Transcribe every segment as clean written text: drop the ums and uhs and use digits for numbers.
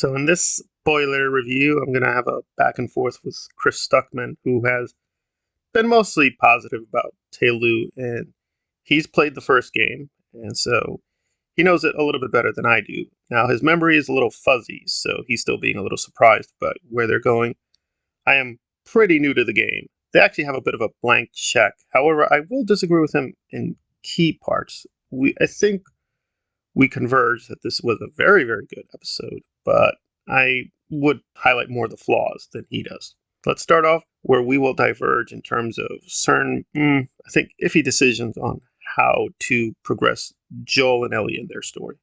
So in this spoiler review, I'm going to have a back and forth with Chris Stuckmann, who has been mostly positive about TLOU, and he's played the first game, and so he knows it a little bit better than I do. Now, his memory is a little fuzzy, so he's still being a little surprised about where they're going. I am pretty new to the game. They actually have a bit of a blank check. However, I will disagree with him in key parts. I think we converge that this was a very, very good episode, but I would highlight more of the flaws than he does. Let's start off where we will diverge in terms of certain, I think, iffy decisions on how to progress Joel and Ellie in their story.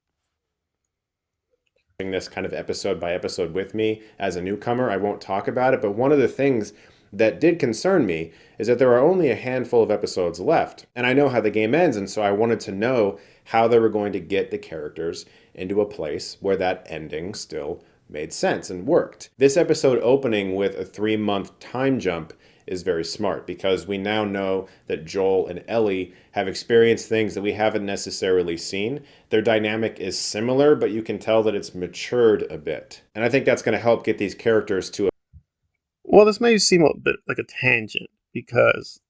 This kind of episode by episode with me as a newcomer, I won't talk about it, but one of the things that did concern me is that there are only a handful of episodes left. And I know how the game ends, and so I wanted to know how they were going to get the characters into a place where that ending still made sense and worked. This episode opening with a 3-month time jump is very smart because we now know that Joel and Ellie have experienced things that we haven't necessarily seen. Their dynamic is similar, but you can tell that it's matured a bit. And I think that's going to help get these characters to Well, this may seem a bit like a tangent because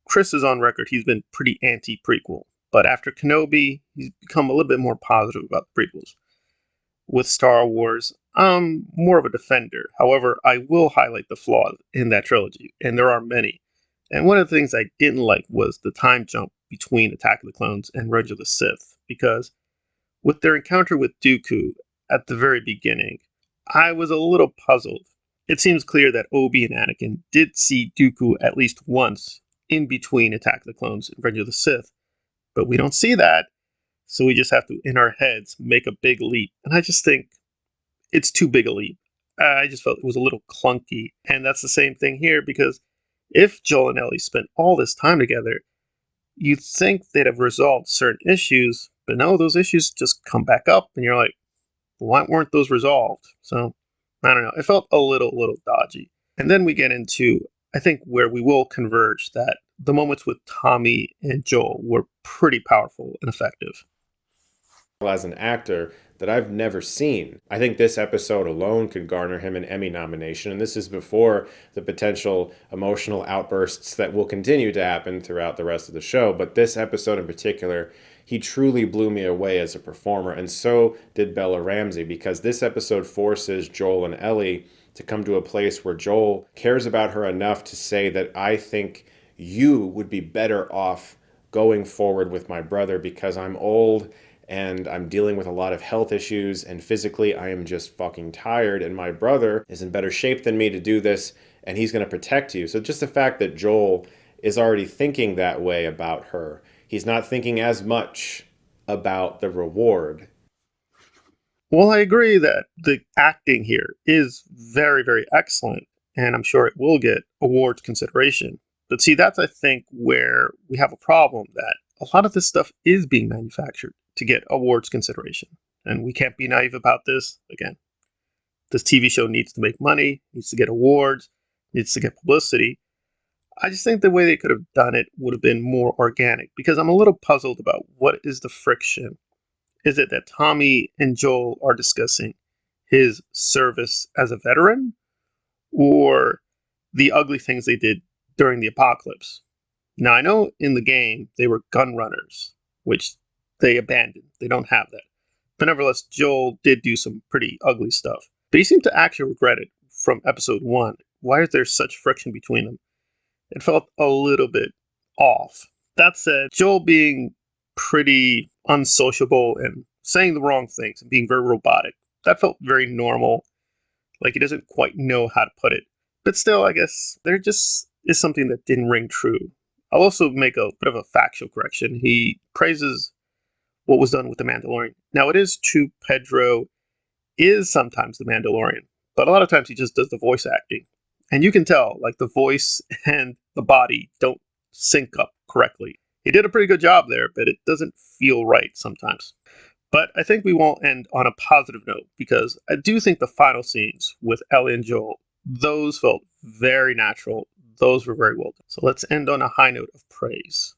Chris is on record. He's been pretty anti-prequel, but after Kenobi, he's become a little bit more positive about the prequels. With Star Wars, I'm more of a defender. However, I will highlight the flaws in that trilogy, and there are many. And one of the things I didn't like was the time jump between Attack of the Clones and Revenge of the Sith, because with their encounter with Dooku at the very beginning, I was a little puzzled. It seems clear that Obi and Anakin did see Dooku at least once in between Attack of the Clones and Revenge of the Sith, but we don't see that, so we just have to, in our heads, make a big leap. And I just think it's too big a leap. I just felt it was a little clunky. And that's the same thing here because if Joel and Ellie spent all this time together, you'd think they'd have resolved certain issues, but no, those issues just come back up, and you're like, why weren't those resolved? So I don't know. It felt a little dodgy. And then we get into, I think, where we will converge that the moments with Tommy and Joel were pretty powerful and effective. as an actor that I've never seen. I think this episode alone could garner him an Emmy nomination, and this is before the potential emotional outbursts that will continue to happen throughout the rest of the show. But this episode in particular, he truly blew me away as a performer, and so did Bella Ramsey, because this episode forces Joel and Ellie to come to a place where Joel cares about her enough to say that I think you would be better off going forward with my brother because I'm old and I'm dealing with a lot of health issues, and physically I am just fucking tired, and my brother is in better shape than me to do this, and he's going to protect you. So just the fact that Joel is already thinking that way about her, he's not thinking as much about the reward. Well, I agree that the acting here is very, very excellent, and I'm sure it will get awards consideration. But see, that's, I think, where we have a problem that a lot of this stuff is being manufactured to get awards consideration. And we can't be naive about this. Again, this TV show needs to make money, needs to get awards, needs to get publicity. I just think the way they could have done it would have been more organic because I'm a little puzzled about what is the friction. Is it that Tommy and Joel are discussing his service as a veteran or the ugly things they did during the apocalypse? Now, I know in the game they were gun runners, which they abandoned. They don't have that. But nevertheless, Joel did do some pretty ugly stuff. But he seemed to actually regret it from episode 1. Why is there such friction between them? It felt a little bit off. That said, Joel being pretty unsociable and saying the wrong things and being very robotic, that felt very normal. Like he doesn't quite know how to put it. But still, I guess there just is something that didn't ring true. I'll also make a bit of a factual correction. He praises what was done with the Mandalorian. Now, it is true Pedro is sometimes the Mandalorian, but a lot of times he just does the voice acting. And you can tell, like, the voice and the body don't sync up correctly. He did a pretty good job there, but it doesn't feel right sometimes. But I think we won't end on a positive note because I do think the final scenes with Ellie and Joel, those felt very natural. Those were very well done. So let's end on a high note of praise.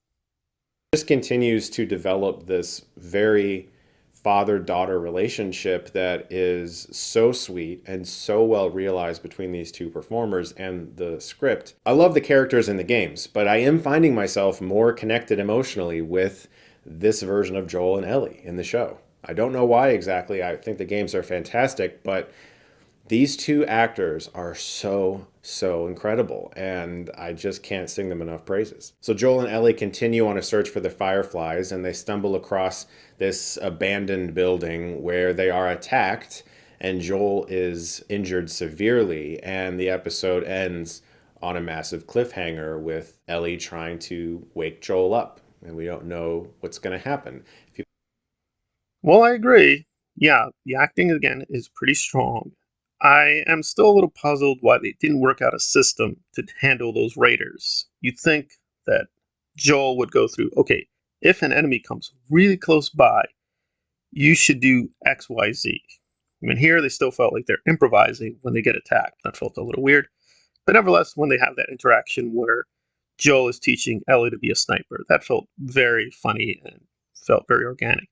This continues to develop this very father-daughter relationship that is so sweet and so well realized between these two performers and the script. I love the characters in the games, but I am finding myself more connected emotionally with this version of Joel and Ellie in the show. I don't know why exactly. I think the games are fantastic, but these two actors are so incredible, and I just can't sing them enough praises. So Joel and Ellie continue on a search for the Fireflies, and they stumble across this abandoned building where they are attacked, and Joel is injured severely, and the episode ends on a massive cliffhanger with Ellie trying to wake Joel up, and we don't know what's going to happen. If you Well, I agree. Yeah, the acting again is pretty strong. I am still a little puzzled why they didn't work out a system to handle those raiders. You'd think that Joel would go through, okay, if an enemy comes really close by, you should do X, Y, Z. I mean, here they still felt like they're improvising when they get attacked. That felt a little weird. But nevertheless, when they have that interaction where Joel is teaching Ellie to be a sniper, that felt very funny and felt very organic.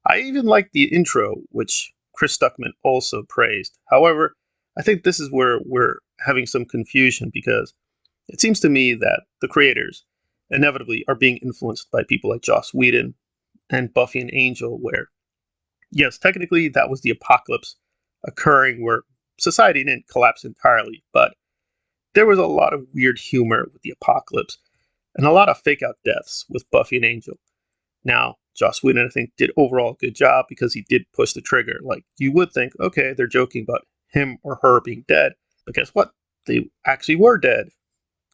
I even liked the intro, which Chris Stuckmann also praised. However, I think this is where we're having some confusion because it seems to me that the creators inevitably are being influenced by people like Joss Whedon and Buffy and Angel, where, yes, technically that was the apocalypse occurring where society didn't collapse entirely, but there was a lot of weird humor with the apocalypse and a lot of fake out deaths with Buffy and Angel. Now, Joss Whedon, I think, did overall a good job because he did push the trigger. Like, you would think, okay, they're joking about him or her being dead. But guess what? They actually were dead.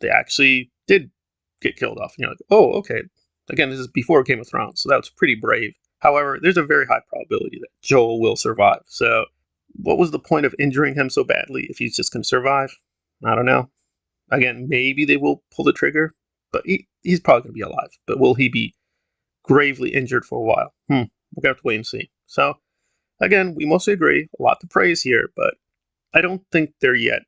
They actually did get killed off. And you're like, oh, okay. Again, this is before Game of Thrones, so that was pretty brave. However, there's a very high probability that Joel will survive. So, what was the point of injuring him so badly if he's just going to survive? I don't know. Again, maybe they will pull the trigger, but he's probably going to be alive. But will he be gravely injured for a while? We're going to have to wait and see. So, again, we mostly agree. A lot to praise here, but I don't think they're yet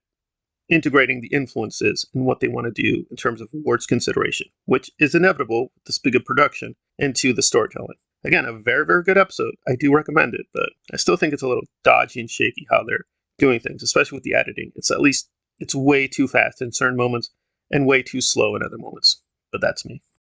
integrating the influences in what they want to do in terms of awards consideration, which is inevitable with this big of production, into the storytelling. Again, a very good episode. I do recommend it, but I still think it's a little dodgy and shaky how they're doing things, especially with the editing. It's way too fast in certain moments and way too slow in other moments. But that's me.